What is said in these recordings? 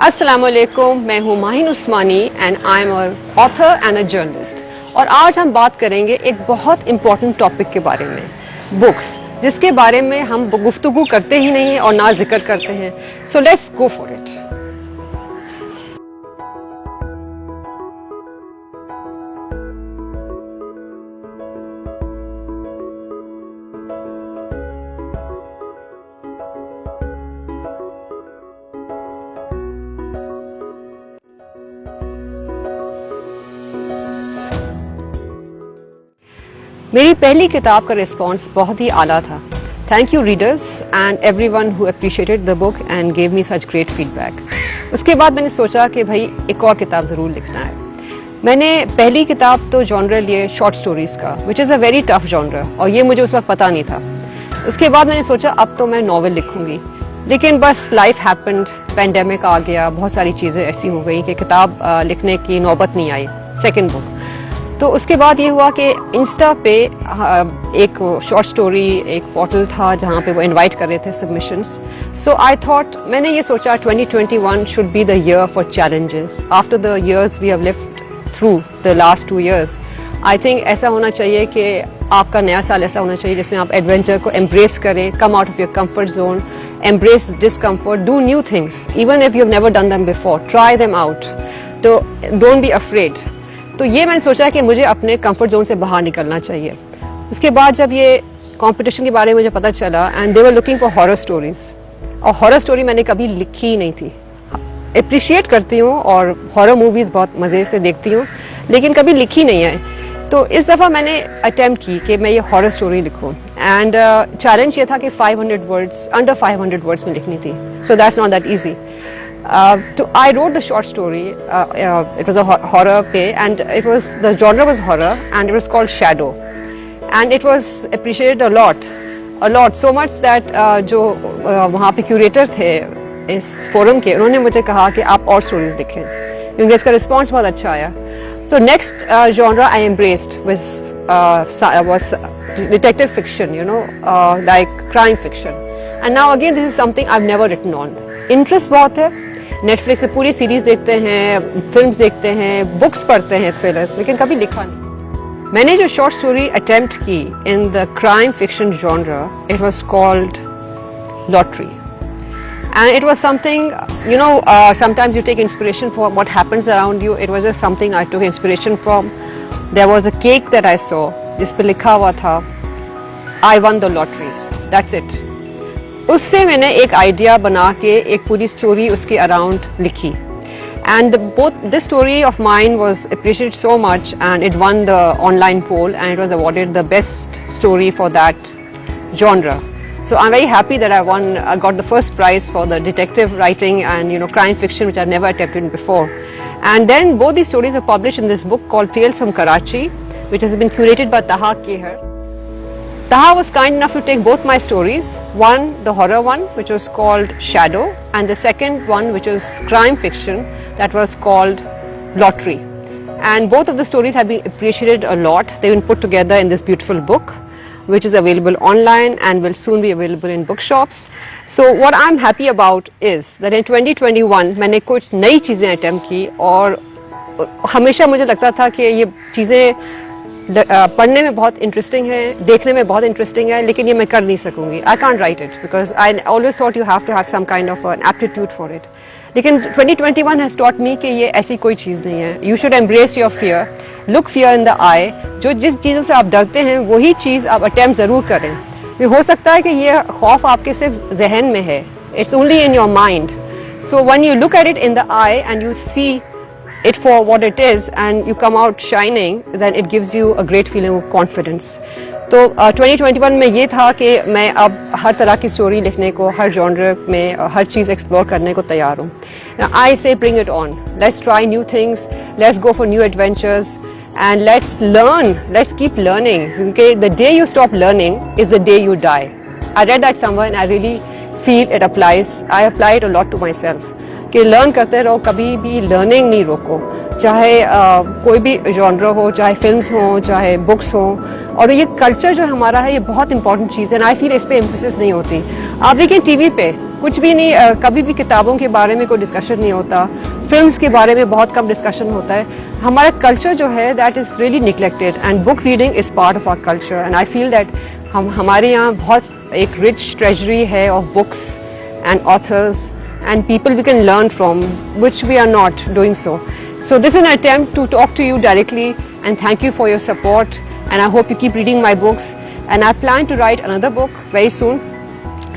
अस्सलामुअलैकुम, मैं हूँ Mahin Usmani and I am a author and a journalist. और आज हम बात करेंगे एक बहुत इम्पॉर्टेंट टॉपिक के बारे में, बुक्स, जिसके बारे में हम गुफ्तगू करते ही नहीं हैं और ना जिक्र करते हैं। So let's go for it. मेरी पहली किताब का रिस्पांस बहुत ही आला था। Thank you readers and everyone who appreciated the book and gave me such great feedback. उसके बाद मैंने सोचा कि भाई एक और किताब ज़रूर लिखना है। मैंने पहली किताब तो जॉनर लिए शॉर्ट स्टोरीज़ का, which is a very tough genre, और ये मुझे उस वक्त पता नहीं था। उसके बाद मैंने सोचा अब तो मैं नॉवल लिखूंगी, लेकिन बस लाइफ हैपेंड, पैंडेमिक आ गया, बहुत सारी चीज़ें ऐसी हो गई कि किताब लिखने की नौबत नहीं आई, सेकेंड बुक। तो उसके बाद ये हुआ कि इंस्टा पे एक शॉर्ट स्टोरी एक पोर्टल था जहाँ पे वो इनवाइट कर रहे थे सबमिशंस। सो आई थॉट, मैंने ये सोचा 2021 should be the year for challenges. After the years we have lived through the last 2 years, I think ऐसा होना चाहिए कि आपका नया साल ऐसा होना चाहिए जिसमें आप एडवेंचर को एम्ब्रेस करें, come out of your comfort zone, embrace discomfort, do new things even if you have never done them before, try them out. तो डोंट बी अफ्रेड। तो ये मैंने सोचा कि मुझे अपने कंफर्ट जोन से बाहर निकलना चाहिए। उसके बाद जब ये कंपटीशन के बारे में मुझे पता चला and they were looking for horror stories, और हॉरर स्टोरी मैंने कभी लिखी ही नहीं थी। अप्रिशिएट करती हूँ और हॉरर मूवीज़ बहुत मज़े से देखती हूँ, लेकिन कभी लिखी नहीं है। तो इस दफ़ा मैंने अटेम्प्ट की कि मैं ये हॉरर स्टोरी लिखूँ, एंड चैलेंज ये था कि 500 वर्ड्स, अंडर 500 वर्ड्स में लिखनी थी। So that's not that easy. So I wrote the short story. It was a horror play, and the genre was horror, and it was called Shadow, and it was appreciated a lot, so much that जो वहाँ पे curator थे इस forum के, उन्होंने मुझे कहा कि आप और स्टोरीज लिखें, क्योंकि इसका रिस्पॉन्स बहुत अच्छा आया। तो next genre I embraced was detective fiction, like crime fiction. And now again this is something I've never written on. Interest बहुत है, नेटफ्लिक्स से पूरी सीरीज देखते हैं, फिल्म्स देखते हैं, बुक्स पढ़ते हैं, थ्रिलर्स, लेकिन कभी लिखा नहीं। मैंने जो शॉर्ट स्टोरी अटेम्प्ट की in the crime fiction genre, it was called lottery, and it was something, sometimes you take inspiration for what happens around you. It was just something I took inspiration from. There was a cake that I saw जिस पे लिखा हुआ था I won the lottery. That's it. उससे मैंने एक idea बना के एक पूरी स्टोरी उसके अराउंड लिखी, and this story of mine was appreciated so much and it won the online poll and it was awarded the best story for that genre. So I'm very happy that I got the first prize for the detective writing and crime fiction, which I've never attempted before. And then both these stories are published in this book called Tales from Karachi, which has been curated by Taha Kehar. Taha was kind enough to take both my stories, one, the horror one, which was called Shadow, and the second one, which was crime fiction, that was called Lottery. And both of the stories have been appreciated a lot. They've been put together in this beautiful book, which is available online and will soon be available in bookshops. So what I'm happy about is that in 2021 मैंने कुछ नई चीज़ें attempt की, और हमेशा मुझे लगता था कि ये चीज़ें पढ़ने में बहुत इंटरेस्टिंग है, देखने में बहुत इंटरेस्टिंग है, लेकिन ये मैं कर नहीं सकूंगी। I can't write it because I always thought you have to have some kind of an aptitude for it. लेकिन 2021 हैज टॉट मी कि ये ऐसी कोई चीज़ नहीं है। You should embrace your fear, look fear in the eye. जो जिस चीज़ों से आप डरते हैं वही चीज़ आप अटेम्प्ट ज़रूर करें। ये हो सकता है कि ये खौफ आपके सिर्फ जहन में है, it's only in your mind. So when you look at it in the eye and you see it for what it is and you come out shining, then it gives you a great feeling of confidence. तो 2021 में ये था कि मैं अब हर तरह की story लिखने को, हर जॉनर में हर चीज़ एक्सप्लोर करने को तैयार हूँ। I say bring it on. Let's try new things. Let's go for new adventures and let's learn. Let's keep learning. क्योंकि the day you stop learning is the day you die. I read that somewhere and I really feel it applies. I apply it a lot to myself. कि learn करते रहो, कभी भी learning नहीं रोको। चाहे कोई भी जॉनर हो, चाहे फिल्म्स हो, चाहे बुक्स हो। और ये कल्चर जो हमारा है ये बहुत इंपॉर्टेंट चीज़ है, एंड आई फील इस पर एम्फेसिस नहीं होती। आप देखिए टीवी पे कुछ भी नहीं, कभी भी किताबों के बारे में कोई डिस्कशन नहीं होता, फिल्म्स के बारे में बहुत कम डिस्कशन होता है। हमारा कल्चर जो है that is really neglected, and book reading is part of our culture, and I feel that हमारे यहाँ बहुत एक रिच ट्रेजरी है of books and authors and people we can learn from, which we are not doing so. So this is an attempt to talk to you directly and thank you for your support, and I hope you keep reading my books, and I plan to write another book very soon,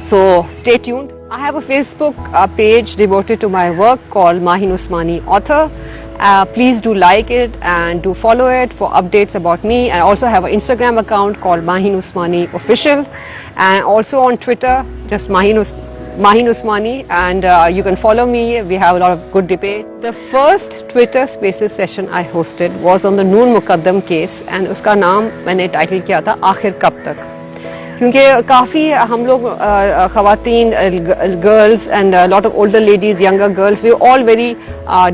so stay tuned. I have a Facebook page devoted to my work called Mahin Usmani Author. Please do like it and do follow it for updates about me. I also have an Instagram account called Mahin Usmani Official, and also on Twitter just Mahin Usmani, and you can follow me. We have a lot of good debates. The first Twitter Spaces session I hosted was on the Noor Muqaddam case, and उसका नाम मैंने title किया था आखिर कब तक, क्योंकि काफ़ी हम लोग ख़वातीन, girls and lot of older ladies, younger girls, we all very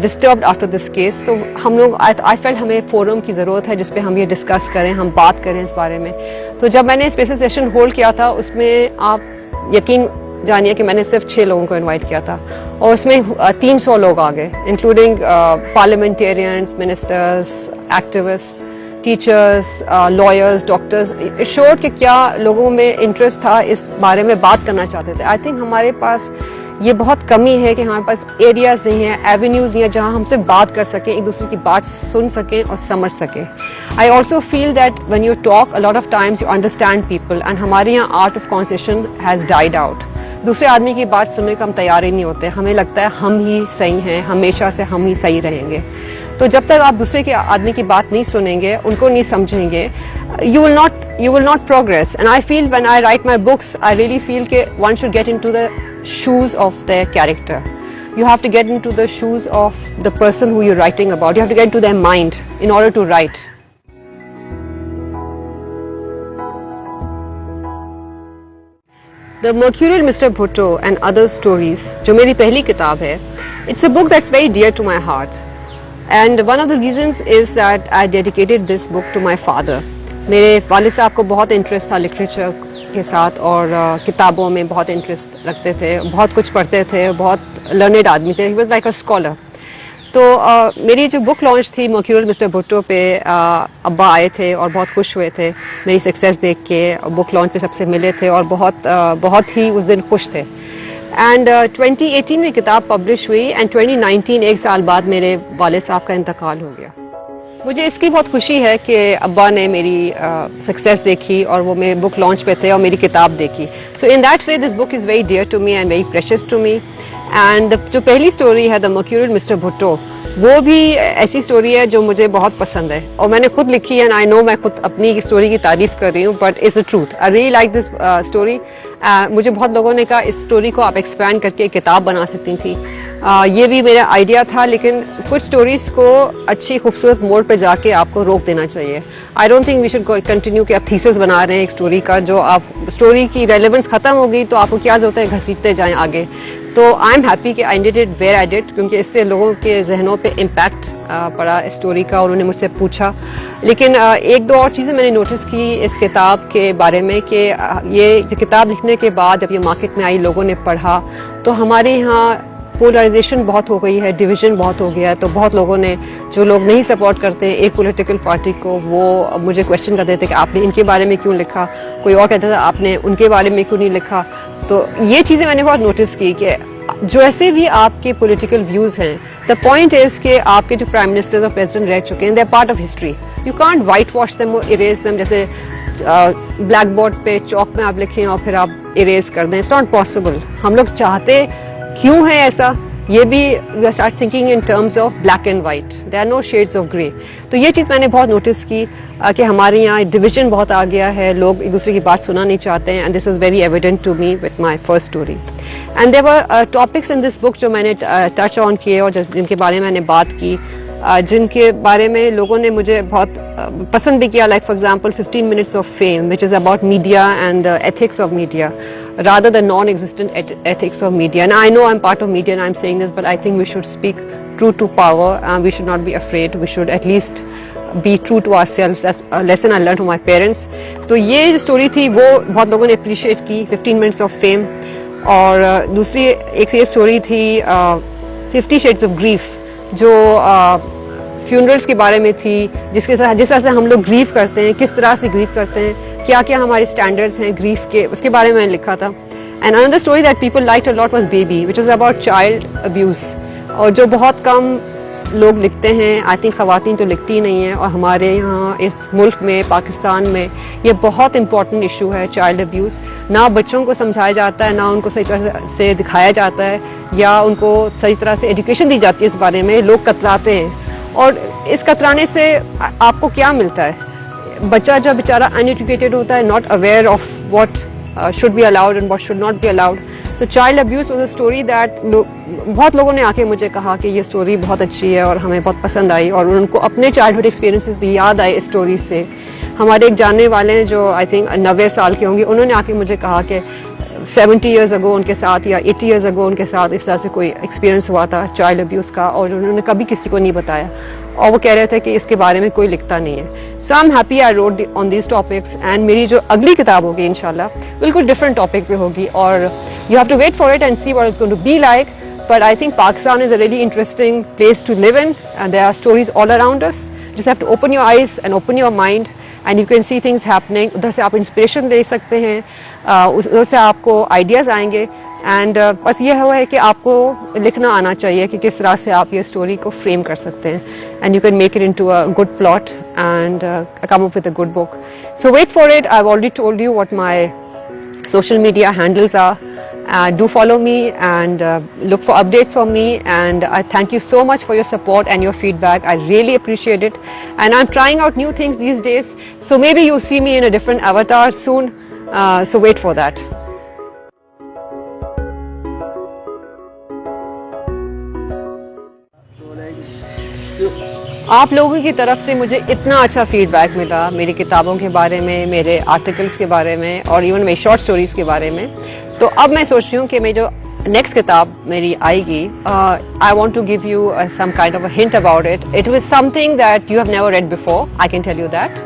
disturbed after this case. So हम लोग आई फेल्ट हमें फोरम की ज़रूरत है जिस पे हम ये डिस्कस करें, हम बात करें इस बारे में। तो जब मैंने स्पेशल सेशन होल्ड किया था उसमें आप यकीन जानिए कि मैंने सिर्फ 6 लोगों को इनवाइट किया था, और उसमें 300 लोग आ गए, including parliamentarians, ministers, activist, teachers, lawyers, doctors. Sure कि क्या लोगों में इंटरेस्ट था, इस बारे में बात करना चाहते थे। आई थिंक हमारे पास ये बहुत कमी है कि हमारे पास एरियाज नहीं है, एवेन्यूज नहीं है जहाँ हमसे बात कर सकें, एक दूसरे की बात सुन सकें और समझ सकें। I also feel that when you talk a lot of times you understand people, and हमारे यहाँ art of conversation has died out. दूसरे आदमी की बात सुनने का हम तैयार ही नहीं होते, हमें लगता है हम ही सही हैं, हमेशा से हम ही सही रहेंगे। तो जब तक आप दूसरे के आदमी की बात नहीं सुनेंगे, उनको नहीं समझेंगे, you will not progress. And I feel when I write my books, I really feel that one should get into the shoes of their character. You have to get into the shoes of the person who you're writing about. You have to get into their mind in order to write. The Mercurial Mr. Bhutto and Other Stories, जो मेरी पहली किताब है, it's a book that's very dear to my heart. And one of the reasons is that I dedicated this book to my father. मेरे वालिद साहब को बहुत इंटरेस्ट था लिटरेचर के साथ, और किताबों में बहुत इंटरेस्ट रखते थे, बहुत कुछ पढ़ते थे, बहुत लर्नेड आदमी थे, he was like a scholar. तो मेरी जो बुक लॉन्च थी मर्क्यूरियल मिस्टर भुट्टो पे, अब्बा आए थे और बहुत खुश हुए थे मेरी सक्सेस देख के, बुक लॉन्च पे सबसे मिले थे और बहुत ही उस दिन खुश थे। एंड 2018 में किताब पब्लिश हुई, एंड 2019 एक साल बाद मेरे वालिद साहब का इंतकाल हो गया। मुझे इसकी बहुत खुशी है कि अब्बा ने मेरी सक्सेस देखी और वो मेरे बुक लॉन्च पे थे और मेरी किताब देखी। So in that way this book is very dear to me and very precious to me. And जो पहली स्टोरी है द मर्क्यूरियल मिस्टर भुट्टो, वो भी ऐसी स्टोरी है जो मुझे बहुत पसंद है और मैंने खुद लिखी है, एंड आई नो मैं खुद अपनी स्टोरी की तारीफ कर रही हूँ, but it's the truth. I really like this story. मुझे बहुत लोगों ने कहा इस स्टोरी को आप एक्सपैंड करके एक किताब बना सकती थी। ये भी मेरा आइडिया था, लेकिन कुछ स्टोरीज को अच्छी खूबसूरत मोड़ पे जाके आपको रोक देना चाहिए। I don't think we should continue कि आप थीसिस बना रहे हैं एक स्टोरी का, जो आप स्टोरी की रेलेवेंस खत्म हो गई तो आपको क्या जरूरत है घसीटते जाएं आगे। तो आई एम हैप्पी कि I did it where I did, क्योंकि इससे लोगों के जहनों पे इम्पैक्ट पड़ा इस स्टोरी का, और उन्होंने मुझसे पूछा। लेकिन एक दो और चीज़ें मैंने नोटिस की इस किताब के बारे में कि ये किताब लिखने के बाद जब ये मार्केट में आई, लोगों ने पढ़ा, तो हमारे यहाँ पोलराइजेशन बहुत हो गई है, डिवीजन बहुत हो गया है। तो बहुत लोगों ने, जो लोग नहीं सपोर्ट करते हैं एक पॉलिटिकल पार्टी को, वो मुझे क्वेश्चन करते थे कि आपने इनके बारे में क्यों लिखा, कोई और कहता था आपने उनके बारे में क्यों नहीं लिखा। तो ये चीज़ें मैंने बहुत नोटिस की कि जो ऐसे भी आपके पॉलिटिकल व्यूज़ हैं, द पॉइंट इज़ कि आपके जो प्राइम मिनिस्टर्स और प्रेसिडेंट रह चुके हैं, they are part of history. You can't white wash them और इरेज देम, जैसे ब्लैक बोर्ड पे चौक में आप लिखें और फिर आप इरेज कर दें। It's not possible. हम लोग चाहते क्यों है ऐसा, ये भी you start thinking in terms of black and white, there are no shades of grey. तो ये चीज़ मैंने बहुत नोटिस की कि हमारे यहाँ डिवीजन बहुत आ गया है, लोग एक दूसरे की बात सुनना नहीं चाहते हैं, and this was very evident to me with my first story. And there were topics in this book जो मैंने टच ऑन किए और जिनके बारे में मैंने बात की, जिनके बारे में लोगों ने मुझे बहुत पसंद भी किया, like for example 15 minutes of fame, which is about media and ethics of media rather than non-existent ethics of media. And I know I'm part of media and I'm saying this, but I think we should speak true to power, and we should not be afraid. We should at least be true to ourselves. That's a lesson I learned from my parents. तो ये जो story थी वो बहुत लोगों ने appreciate की, 15 Minutes of Fame. और दूसरी एक ये स्टोरी थी 50 Shades of Grief, जो फ्यूनरल्स के बारे में थी, जिस तरह से हम लोग ग्रीव करते हैं, किस तरह से ग्रीव करते हैं, क्या क्या हमारे स्टैंडर्ड्स हैं ग्रीफ के, उसके बारे में मैंने लिखा था. And another story that people liked a lot was baby, which is about child abuse, और जो बहुत कम लोग लिखते हैं. आई थिंक ख़वातीन तो लिखती ही नहीं हैं, और हमारे यहाँ इस मुल्क में, पाकिस्तान में, ये बहुत इंपॉर्टेंट इशू है चाइल्ड अब्यूज़. ना बच्चों को समझाया जाता है, ना उनको सही तरह से दिखाया जाता है, या उनको सही तरह से एजुकेशन दी जाती है इस बारे में. लोग कतराते हैं, और इस कतराने से आपको क्या मिलता है? बच्चा जब बेचारा अनएजुकेटेड होता है, not aware of what should be allowed and what should not be allowed. तो child abuse was a story that बहुत लोगों ने आके मुझे कहा कि ये स्टोरी बहुत अच्छी है और हमें बहुत पसंद आई, और उनको अपने चाइल्डहुड एक्सपीरियंसेस भी याद आए इस स्टोरी से. हमारे एक जानने वाले हैं जो आई थिंक 90 साल के होंगे, उन्होंने आके मुझे कहा कि 70 years ago उनके साथ या 80 years ago उनके साथ इस तरह से कोई एक्सपीरियंस हुआ था चाइल्ड अब्यूज़ का, और उन्होंने कभी किसी को नहीं बताया, और वो कह रहे थे कि इसके बारे में कोई लिखता नहीं है. So I am happy I wrote on these topics, and मेरी जो अगली किताब होगी इंशाल्लाह बिल्कुल डिफरेंट टॉपिक पे होगी, और you have to wait for it and see what it's going to be like. But I think Pakistan is a really interesting place to live in, and there are stories all around us. You just have to open your eyes and open your mind, and you can see things happening. उधर से आप inspiration ले सकते हैं, उधर से आपको ideas आएंगे, एंड बस ये हुआ है कि आपको लिखना आना चाहिए कि किस तरह से आप ये स्टोरी को फ्रेम कर सकते हैं, and you can make it into a good plot and come up with a good book. So wait for it. I have already told you what my social media handles are. Do follow me and look for updates from me, and I thank you so much for your support and your feedback. I really appreciate it, and I'm trying out new things these days, so maybe you'll see me in a different avatar soon, so wait for that. आप लोगों की तरफ से मुझे इतना अच्छा feedback मिला मेरी किताबों के बारे में, मेरे आर्टिकल्स के बारे में, और इवन मेरी शॉर्ट स्टोरीज़ के बारे में. तो अब मैं सोच रही हूँ कि मैं जो नेक्स्ट किताब मेरी आएगी, I want to give you some kind of a hint about it. It was something that you have never read before, I can tell you that,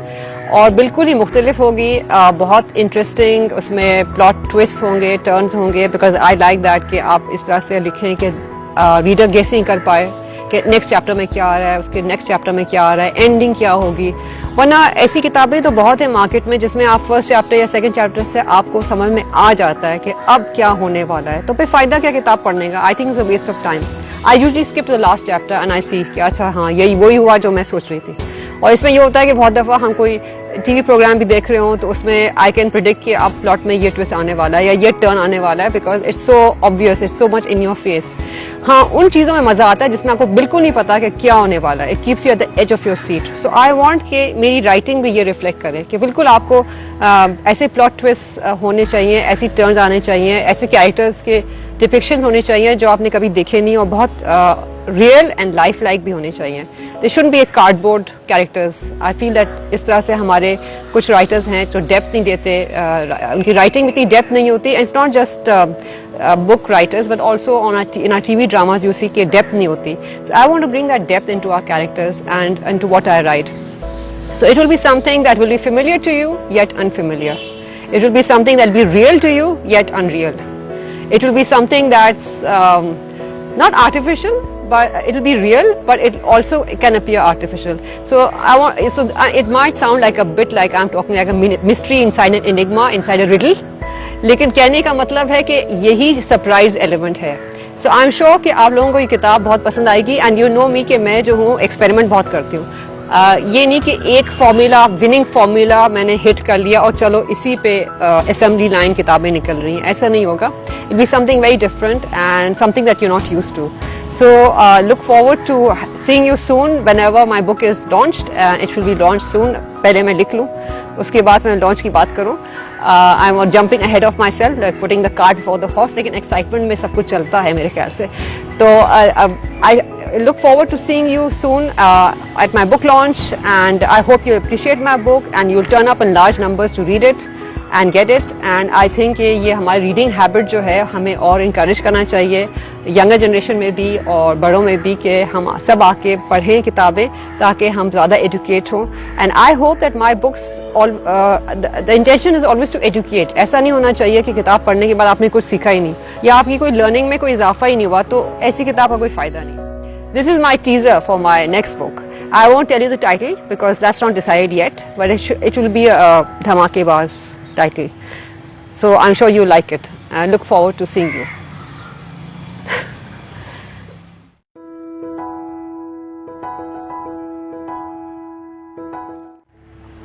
और बिल्कुल ही मुख्तलिफ होगी, बहुत इंटरेस्टिंग, उसमें प्लॉट ट्विस्ट होंगे, टर्न्स होंगे, बिकॉज आई लाइक दैट कि आप इस तरह से लिखें कि रीडर गेसिंग कर पाए कि नेक्स्ट चैप्टर में क्या आ रहा है, उसके नेक्स्ट चैप्टर में क्या आ रहा है, एंडिंग क्या होगी. वरना ऐसी किताबें तो बहुत है मार्केट में जिसमें आप फर्स्ट चैप्टर या सेकंड चैप्टर से आपको समझ में आ जाता है कि अब क्या होने वाला है, तो फिर फ़ायदा क्या किताब पढ़ने का? I think it's a waste of time. I usually skip the last chapter and I see कि अच्छा हाँ यही वही हुआ जो मैं सोच रही थी. और इसमें ये होता है कि बहुत दफ़ा हम कोई टीवी प्रोग्राम भी देख रहे हो तो उसमें आई कैन प्रिडिक्ट कि अब प्लॉट में ये ट्विस्ट आने वाला है या ये टर्न आने वाला है, because it's so obvious, it's so much in your face. हाँ, उन चीज़ों में मज़ा आता है जिसमें आपको बिल्कुल नहीं पता कि क्या होने वाला है. It keeps you at the edge of your seat. So I want कि मेरी राइटिंग भी ये रिफ्लेक्ट करे कि बिल्कुल आपको ऐसे प्लॉट ट्विस्ट होने चाहिए, ऐसी टर्न्स आने चाहिए, ऐसे कैरेक्टर्स के डिपिक्शंस होने चाहिए जो आपने कभी देखे नहीं, और बहुत रियल एंड लाइफ लाइक भी होने चाहिए. दे shouldn't be A cardboard characters. I feel that इस तरह से हमारे कुछ राइटर्स हैं जो डेप्थ नहीं देते, उनकी राइटिंग में इतनी डेप्थ नहीं होती. It's not just book writers but also in our TV dramas you see कि depth नहीं होती. So I want to bring that depth into our characters and into what I write. So it will be something that will be familiar to you yet unfamiliar. It will be something that will be real to you yet unreal. It will be something that's not artificial, but it will be real, but it also can appear artificial. So it might sound like a bit like I'm talking like a mystery inside an enigma, inside a riddle. लेकिन कहने का मतलब है कि यही surprise element है. So I am sure कि आप लोगों को ये किताब बहुत पसंद आएगी. एंड यू नो मी कि मैं जो हूँ एक्सपेरिमेंट बहुत करती हूँ. ये नहीं कि एक फॉर्मूला, विनिंग फॉर्मूला मैंने हिट कर लिया और चलो इसी पे असेंबली लाइन किताबें निकल रही हैं. ऐसा नहीं होगा. It be something very different and something that you not used to. So look forward to seeing you soon whenever my book is launched. It should be launched soon. पहले मैं लिख लूँ, उसके बाद मैं लॉन्च की बात करूँ. I'm jumping ahead of myself, like putting the cart before the horse. लेकिन excitement में सब कुछ चलता है मेरे ख्याल से. तो I look forward to seeing you soon at my book launch, and I hope you appreciate my book and you'll turn up in large numbers to read it. And get it. And I think ये हमारी reading habit जो है हमें और encourage करना चाहिए, younger generation में भी और बड़ों में भी, कि हम सब आके पढ़ें किताबें ताकि हम ज़्यादा एजुकेट हों। And I hope that my books, the intention is always to educate. ऐसा नहीं होना चाहिए कि किताब पढ़ने के बाद आपने कुछ सीखा ही नहीं या आपकी कोई लर्निंग में कोई इजाफा ही नहीं हुआ, तो ऐसी किताब का कोई फ़ायदा नहीं। This is my teaser for my next book. I won't tell you the title because that's not decided yet, but it will be a Dhamakebaz title. So I'm sure you like it. I look forward to seeing you.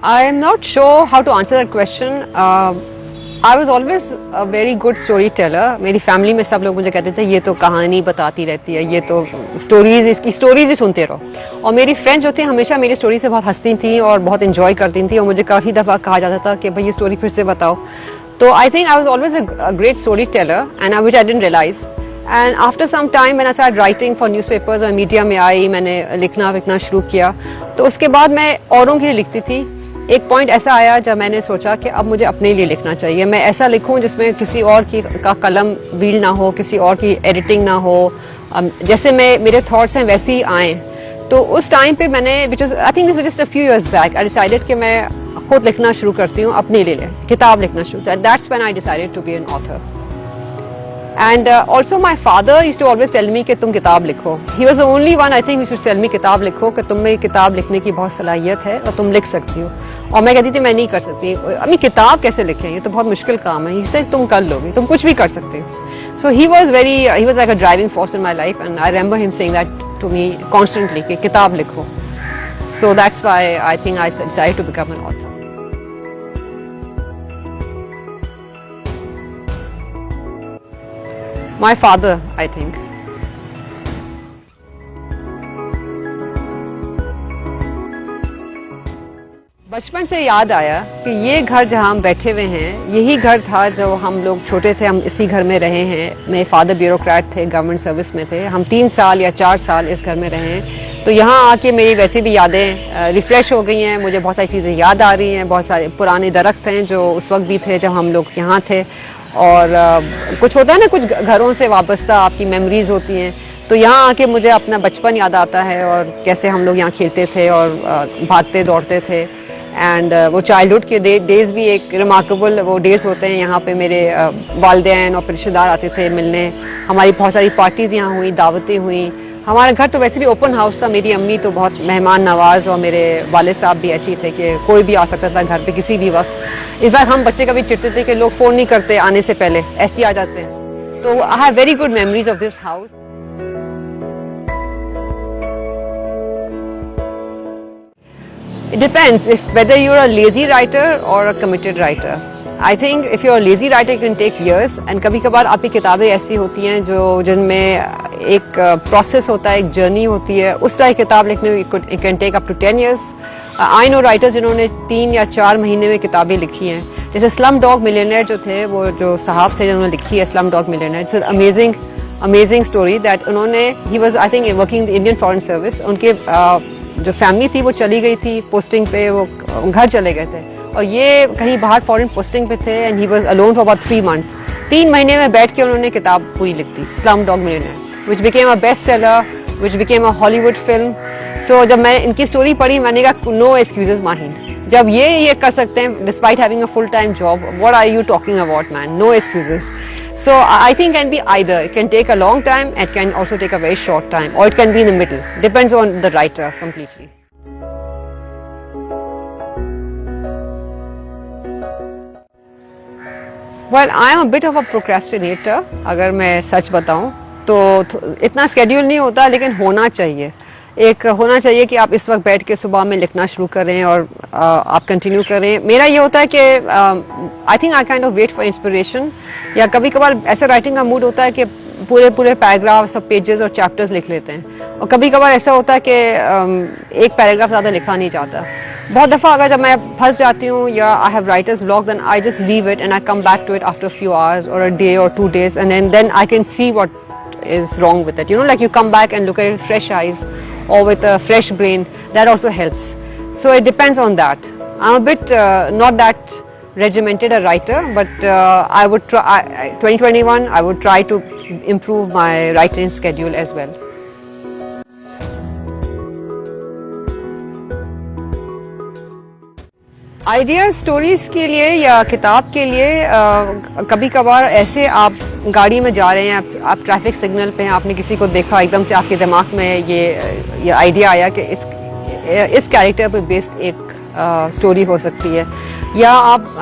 I am not sure how to answer that question. I was always a very good storyteller. मेरी family में सब लोग मुझे कहते थे ये तो कहानी बताती रहती है, ये तो स्टोरीज, इसकी स्टोरीज ही सुनते रहो। और मेरी फ्रेंड्स जो थी हमेशा मेरी स्टोरी से बहुत हंसती थी और बहुत इंजॉय करती थी, और मुझे काफ़ी दफ़ा कहा जाता था कि भाई ये स्टोरी फिर से बताओ। तो I think I was always a great story teller and which I didn't realise. And after some time मैंने स्टार्ट राइटिंग फॉर न्यूज़पेपर्स और मीडिया में आई, मैंने लिखना विखना शुरू किया। तो उसके बाद मैं औरों के लिए लिखती थी। एक पॉइंट ऐसा आया जब मैंने सोचा कि अब मुझे अपने लिए लिखना चाहिए, मैं ऐसा लिखूं जिसमें किसी और की का कलम व्हील ना हो, किसी और की एडिटिंग ना हो, जैसे मेरे थॉट्स हैं वैसे ही आए। तो उस टाइम पे मैंने, which is I think this was just a few years back, I decided कि मैं खुद लिखना शुरू करती हूँ, अपने लिए किताब लिखना शुरू। That's when I decided to be an author. And also my father used to always tell me कि तुम किताब लिखो। He was the only one I think who used to tell me किताब लिखो, कि तुम में किताब लिखने की बहुत सलाहियत है और तुम लिख सकती हो। और मैं कहती थी मैं नहीं कर सकती, अम्मी किताब कैसे लिखें, ये तो बहुत मुश्किल काम है। He said तुम कर लोगी, तुम कुछ भी कर सकते हो। So he was like a driving force in my life, and I remember him saying that to me constantly कि किताब लिखो। So that's why I think I decided to become an author. My father, I think. बचपन से याद आया कि ये घर जहाँ हम बैठे हुए हैं, यही घर था जो हम लोग छोटे थे, हम इसी घर में रहे हैं। मेरे फादर ब्यूरोक्रेट थे, गवर्नमेंट सर्विस में थे, हम 3 साल या 4 साल इस घर में रहे हैं। तो यहाँ आके मेरी वैसे भी यादें रिफ़्रेश हो गई हैं, मुझे बहुत सारी चीज़ें याद आ रही हैं। बहुत सारे पुराने दरख्त हैं जो उस वक्त भी थे जब हम लोग यहाँ थे। और कुछ होता है ना, कुछ घरों से वाबस्ता आपकी मेमोरीज होती हैं। तो यहाँ आके मुझे अपना बचपन याद आता है और कैसे हम लोग यहाँ खेलते थे और भागते दौड़ते थे। एंड वो चाइल्डहुड के डेज़ भी एक रिमार्केबल वो डेज़ होते हैं। यहाँ पे मेरे वालिदैन और रिश्तेदार आते थे मिलने, हमारी बहुत सारी पार्टीज़ यहाँ हुई, दावतें हुई। हमारा घर तो वैसे भी ओपन हाउस था, मेरी अम्मी तो बहुत मेहमान नवाज और मेरे वालिद साहब भी ऐसे ही थे कि कोई भी आ सकता था घर पे किसी भी वक्त। इनफैक्ट हम बच्चे कभी चिढ़ते थे कि लोग फ़ोन नहीं करते आने से पहले, ऐसे ही आ जाते हैं। तो I have very good memories of this house. It depends if whether you're a lazy writer or a committed writer. I think if you're a lazy writer, it can take years. And कभी कभार आपकी किताबें ऐसी होती हैं जो जिनमें एक प्रोसेस होता है, एक जर्नी होती है। उस तरह की किताब लिखने में it can take up to 10 years. I know writers जिन्होंने 3 या 4 महीने में किताबें लिखी हैं। जैसे Slumdog Millionaire जो थे, वो जो साहब थे जिन्होंने लिखी है Slumdog Millionaire, it's an amazing story that उन्होंने, he was I think working in the Indian Foreign Service, उनके जो फैमिली थी वो चली गई थी पोस्टिंग पे, वो घर चले गए थे और ये कहीं बाहर फॉरेन पोस्टिंग पे थे। And he was alone for about 3 months। 3 महीने में बैठ के उन्होंने किताब पूरी लिख दी, Slumdog Millionaire, which became a best seller, which became a Hollywood film. So जब मैं इनकी स्टोरी पढ़ी, मैंने कहा नो एक्सक्यूजेस माहिन, जब ये कर सकते हैं despite having a full time job, what are you talking about man, no excuses. So I think it can be either. It can take a long time, it can also take a very short time, or it can be in the middle. Depends on the writer completely. Well, I am a bit of a procrastinator. अगर मैं सच बताऊं तो इतना schedule नहीं होता, लेकिन होना चाहिए। एक होना चाहिए कि आप इस वक्त बैठ के सुबह में लिखना शुरू करें और आप कंटिन्यू करें। मेरा ये होता है कि I think I kind of wait for inspiration, या कभी कभार ऐसा राइटिंग का मूड होता है कि पूरे पैराग्राफ्स और पेजेस और चैप्टर्स लिख लेते हैं, और कभी कभार ऐसा होता है कि एक पैराग्राफ ज़्यादा लिखा नहीं जाता। बहुत दफ़ा अगर जब मैं फंस जाती हूँ या I have writer's block, then I just leave it and I come back to it after few hours और अ डे और 2 days, and then I can see what is wrong with it. You know, like you come back and look at it with fresh eyes or with a fresh brain. That also helps. So it depends on that. I'm a bit not that regimented a writer, but I would try. 2021, I would try to improve my writing schedule as well. Idea stories के लिए या किताब के लिए कभी कभार ऐसे आप गाड़ी में जा रहे हैं, आप ट्रैफिक सिग्नल पे हैं, आपने किसी को देखा, एकदम से आपके दिमाग में ये आइडिया आया कि इस कैरेक्टर पे बेस्ड एक स्टोरी हो सकती है, या आप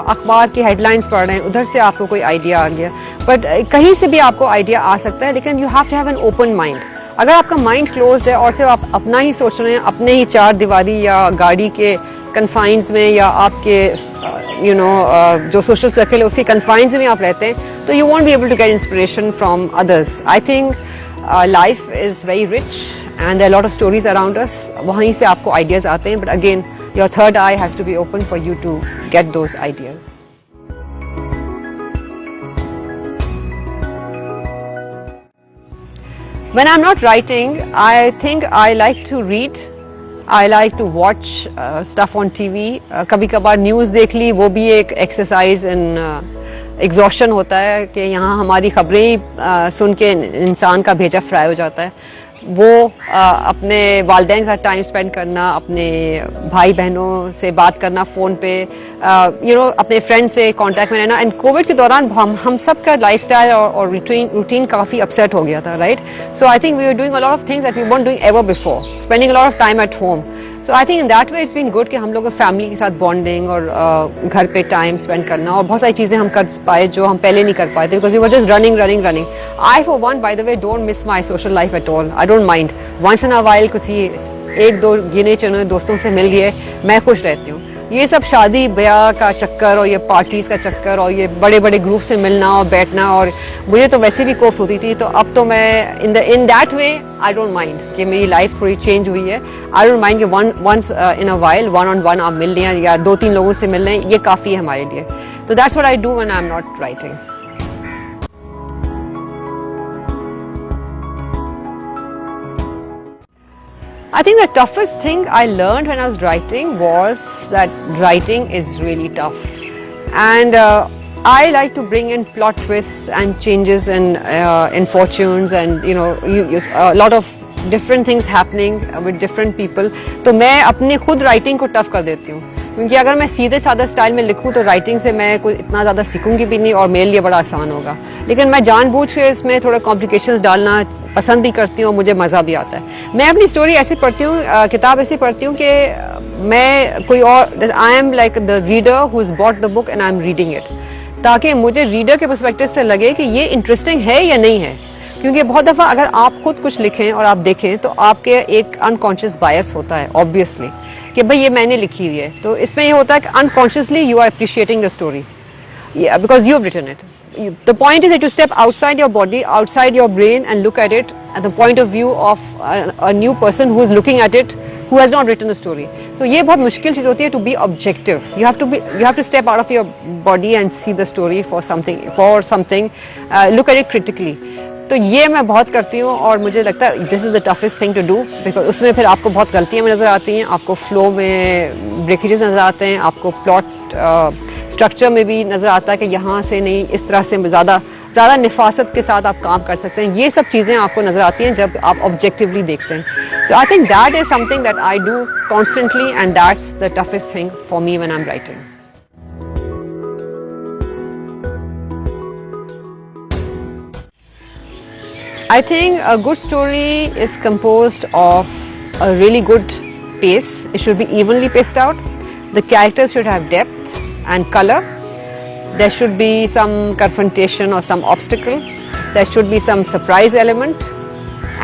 अखबार की हेडलाइंस पढ़ रहे हैं, उधर से आपको कोई आइडिया आ गया। बट कहीं से भी आपको आइडिया आ सकता है, लेकिन you have to have an open mind. अगर आपका माइंड क्लोज्ड है और सिर्फ आप अपना ही सोच रहे हैं, अपने ही चार दीवारी या गाड़ी के कन्फाइंस में या आपके जो सोशल सर्कल है उसके कन्फाइंस में आप रहते हैं, तो you won't be able to get inspiration from others. I think life is very rich and there are lot of stories around us, वहीं से आपको आइडियाज़ आते हैं। But again your third eye has to be open for you to get those ideas. When I'm not writing, I think I like to read. I like to watch stuff on TV. कभी कभार news देख ली, वो भी एक exercise in exhaustion होता है कि यहाँ हमारी खबरें सुन के इंसान का भेजा फ्राई हो जाता है। वो अपने वालिदैन के साथ टाइम स्पेंड करना, अपने भाई बहनों से बात करना फ़ोन पे, अपने फ्रेंड से कांटेक्ट में रहना। एंड कोविड के दौरान हम सब का लाइफस्टाइल और रूटीन काफ़ी अपसेट हो गया था, right? So I think we are doing a lot of things that we weren't doing ever before, spending a lot of time at home. So I think in that way it's been good कि हम लोग family के साथ bonding और घर पे time spend करना, और बहुत सारी चीज़ें हम कर पाए जो हम पहले नहीं कर पाए थे, because we were just running. I for one, by the way, don't miss my social life at all. I don't mind. Once in a while किसी एक दो गिने चुने दोस्तों से मिल गए, मैं खुश रहती हूँ। ये सब शादी ब्याह का चक्कर और ये पार्टीज का चक्कर और ये बड़े बड़े ग्रुप से मिलना और बैठना, और मुझे तो वैसे भी कोफ होती थी, तो अब तो मैं in that way I don't mind कि मेरी लाइफ थोड़ी चेंज हुई है। आई डोंट माइंड कि once in a while one on one आप मिल लें या 2-3 लोगों से मिल लें, ये काफ़ी है हमारे लिए। तो that's what I do when I am not writing. I think the toughest thing I learned when I was writing was that writing is really tough, and I like to bring in plot twists and changes in fortunes, and a lot of different things happening with different people. तो मैं अपने खुद writing को tough कर देती हूँ, क्योंकि अगर मैं सीधे साधा स्टाइल में लिखूँ तो राइटिंग से मैं कोई इतना ज़्यादा सीखूंगी भी नहीं और मेरे लिए बड़ा आसान होगा। लेकिन मैं जानबूझ के इसमें थोड़ा कॉम्प्लिकेशंस डालना पसंद भी करती हूँ, मुझे मज़ा भी आता है। मैं अपनी स्टोरी ऐसे पढ़ती हूँ, किताब ऐसे पढ़ती हूँ कि मैं कोई और, I am like the reader who is bought the book and I am reading it, ताकि मुझे रीडर के पर्सपेक्टिव से लगे कि ये इंटरेस्टिंग है या नहीं है। क्योंकि बहुत दफ़ा अगर आप खुद कुछ लिखें और आप देखें तो आपके एक अनकॉन्शियस बायस होता है ऑब्वियसली कि भाई ये मैंने लिखी हुई है। तो इसमें ये होता है कि unconsciously you are appreciating the story because you have written it. The point is that you step outside your body, outside your brain, and look at it at the point of view of a new person who is looking at it, who has not written the story. So ये बहुत मुश्किल चीज़ होती है to be objective. You have to step out of your body and see the story for something, look at it critically. तो ये मैं बहुत करती हूँ और मुझे लगता है this is the toughest thing to do, because उसमें फिर आपको बहुत गलतियाँ में नज़र आती हैं, आपको फ्लो में ब्रेकेजेस नज़र आते हैं, आपको प्लॉट स्ट्रक्चर में भी नज़र आता है कि यहाँ से नहीं, इस तरह से ज़्यादा निफासत के साथ आप काम कर सकते हैं। ये सब चीज़ें आपको नज़र आती हैं जब आप ऑब्जेक्टिवली देखते हैं। So I think that is something that I do constantly and that's the toughest thing for me when I am writing. I think a good story is composed of a really good pace. It should be evenly paced out. The characters should have depth and color. There should be some confrontation or some obstacle. There should be some surprise element.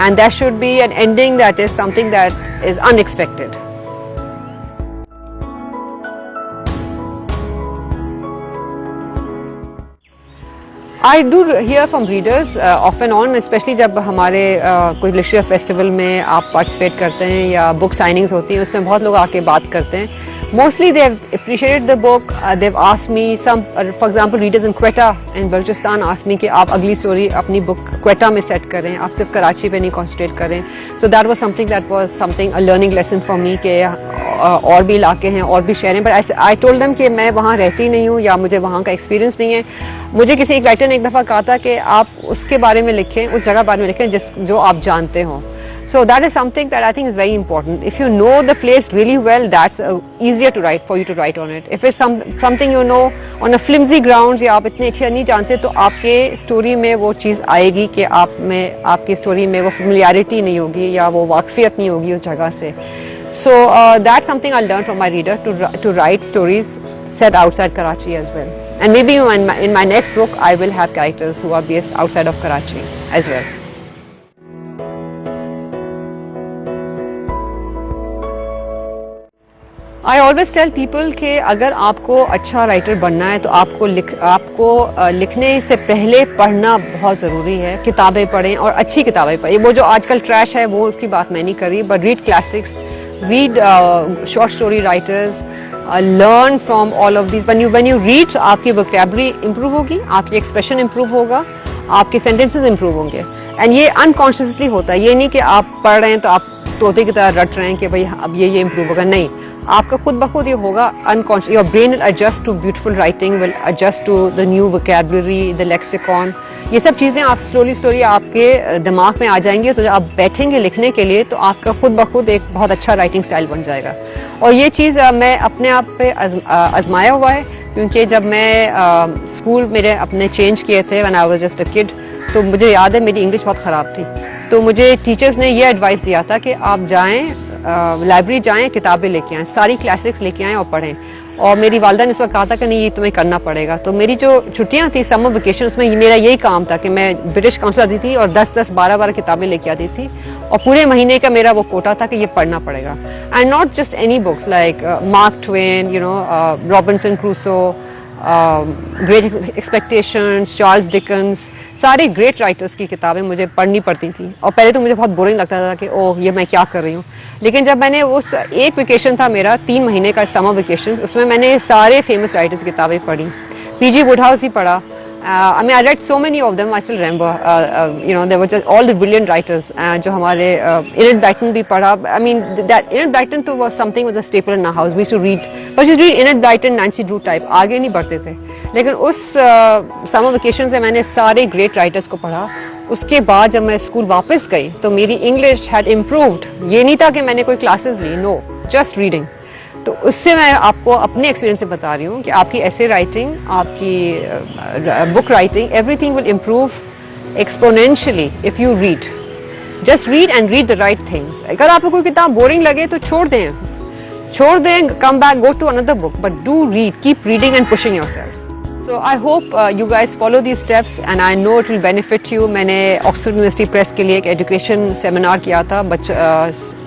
And there should be an ending that is something that is unexpected. I do hear from readers off and on, especially जब हमारे कोई literature festival में आप participate करते हैं या book signings होती हैं, उसमें बहुत लोग आके बात करते हैं। Mostly they have appreciated the book. They've asked me some, for example, readers in Quetta in Balochistan asked me कि आप अगली स्टोरी अपनी बुक क्वेटा में सेट करें, आप सिर्फ कराची पे नहीं कॉन्सेंट्रेट करें। So that was something a learning lesson for me कि और भी इलाके हैं और भी शहर हैं, बट आई टोल्ड देम कि मैं वहाँ रहती नहीं हूँ या मुझे वहाँ का एक्सपीरियंस नहीं है। मुझे किसी एक राइटर ने एक दफ़ा कहा था कि आप उसके बारे में लिखें, उस जगह बारे में लिखें जो आप जानते हो। So that is something that I think is very important. If you know the place really well, that's easier to write for you to write on it. If it's something you know on a flimsy grounds या आप इतने अच्छे नहीं जानते, तो आपके story में वो चीज़ आएगी कि आपकी स्टोरी में वो familiarity नहीं होगी या वो वाकफियत नहीं होगी उस जगह से। So that's something I learned from my reader to write stories set outside Karachi as well. And maybe in my next book I will have characters who are based outside of Karachi as well. I always tell people कि अगर आपको अच्छा writer बनना है तो आपको लिखने से पहले पढ़ना बहुत ज़रूरी है। किताबें पढ़ें और अच्छी किताबें पढ़ें। वो जो आजकल ट्रैश है वो उसकी बात मैं नहीं कर रही, but read classics, read short story writers, learn from all of this. When you read, आपकी वोकैबुलरी इंप्रूव होगी, आपकी एक्सप्रेशन इंप्रूव होगा, आपके सेंटेंसेस इंप्रूव होंगे। एंड ये अनकॉन्शियसली होता है, ये नहीं कि आप पढ़ रहे हैं तो आप तोते की तरह रट रहे हैं कि भाई अब ये इंप्रूव होगा, नहीं, आपका खुद ब खुद ये होगा unconscious. Your brain will adjust to beautiful writing, will adjust to the new vocabulary, the lexicon. ये सब चीज़ें आप स्लोली आपके दिमाग में आ जाएंगी, तो जब आप बैठेंगे लिखने के लिए तो आपका खुद ब खुद एक बहुत अच्छा राइटिंग स्टाइल बन जाएगा। और ये चीज़ मैं अपने आप पे आजमाया हुआ है, क्योंकि जब मैं स्कूल मेरे अपने चेंज किए थे when I was just a kid, तो मुझे याद है मेरी इंग्लिश बहुत ख़राब थी। तो मुझे टीचर्स ने ये एडवाइस दिया था कि आप जाएं, लाइब्रेरी जाएं, किताबें लेके आएं, सारी क्लासिक्स लेके आएं और पढ़ें। और मेरी वालदा ने उस वक्त कहा था कि नहीं, ये तुम्हें करना पड़ेगा। तो मेरी जो छुट्टियां थी समर वेकेशन, उसमें मेरा यही काम था कि मैं ब्रिटिश काउंसिल आती थी और 10-10, 12-12 किताबें लेके आती थी, और पूरे महीने का मेरा वो कोटा था कि ये पढ़ना पड़ेगा। And not just any books like mark Twain, Robinson Crusoe, great expectations, Charles Dickens, सारे ग्रेट राइटर्स की किताबें मुझे पढ़नी पड़ती थी। और पहले तो मुझे बहुत बोरिंग लगता था कि ओह ये मैं क्या कर रही हूँ। लेकिन जब मैंने उस एक वेकेशन था मेरा 3 महीने का समर वेकेशन, उसमें मैंने सारे फेमस राइटर्स की किताबें पढ़ी। पीजी वुडहाउस ही पढ़ा। I mean, I read so many of them. I still remember. They were just all the brilliant writers. जो हमारे Enid Blyton भी पढ़ा. I mean, that Enid Blyton too was something with a staple in our house. We used to read. But you read Enid Blyton, Nancy Drew type. आगे नहीं बढ़ते थे. लेकिन उस समर वेकेशन से मैंने सारे ग्रेट राइटर्स को पढ़ा। उसके बाद जब मैं स्कूल वापस गई तो मेरी इंग्लिश हैड इम्प्रूव्ड। ये नहीं था कि मैंने कोई क्लासेस ली, नो, जस्ट रीडिंग। तो उससे मैं आपको अपने एक्सपीरियंस से बता रही हूँ कि आपकी ऐसे राइटिंग, आपकी book writing, everything will improve exponentially if you read. Just read and read the right things. अगर आपको कोई किताब बोरिंग लगे तो छोड़ दें, come back, go to another book, but do read, keep reading and pushing yourself. So I hope you guys follow these steps and I know it will benefit you. मैंने Oxford university press के लिए एक education seminar किया था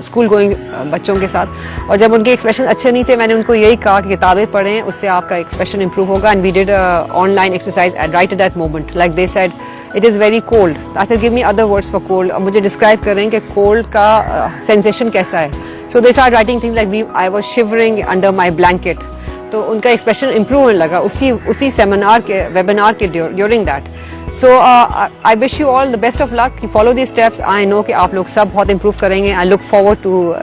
school going बच्चों के साथ, और जब उनके एक्सप्रेशन अच्छे नहीं थे मैंने उनको यही कहा कि किताबें पढ़ें, उससे आपका एक्सप्रेशन इंप्रूव होगा। And we did online exercise right at that moment, like they said it is very cold, I said give me other words for cold, और मुझे डिस्क्राइब करें कि कोल्ड का सेंसेशन कैसा है। So they start writing things like I was shivering under my blanket. तो उनका expression improve होने लगा उसी सेमिनार के वेबिनार के during that. So I wish you all the best of luck, follow the steps. I know कि आप लोग सब बहुत इंप्रूव करेंगे। I look forward to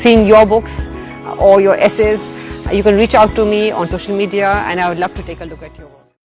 seeing your books और your essays. You can reach out to me on social media and I would love to take a look at your work.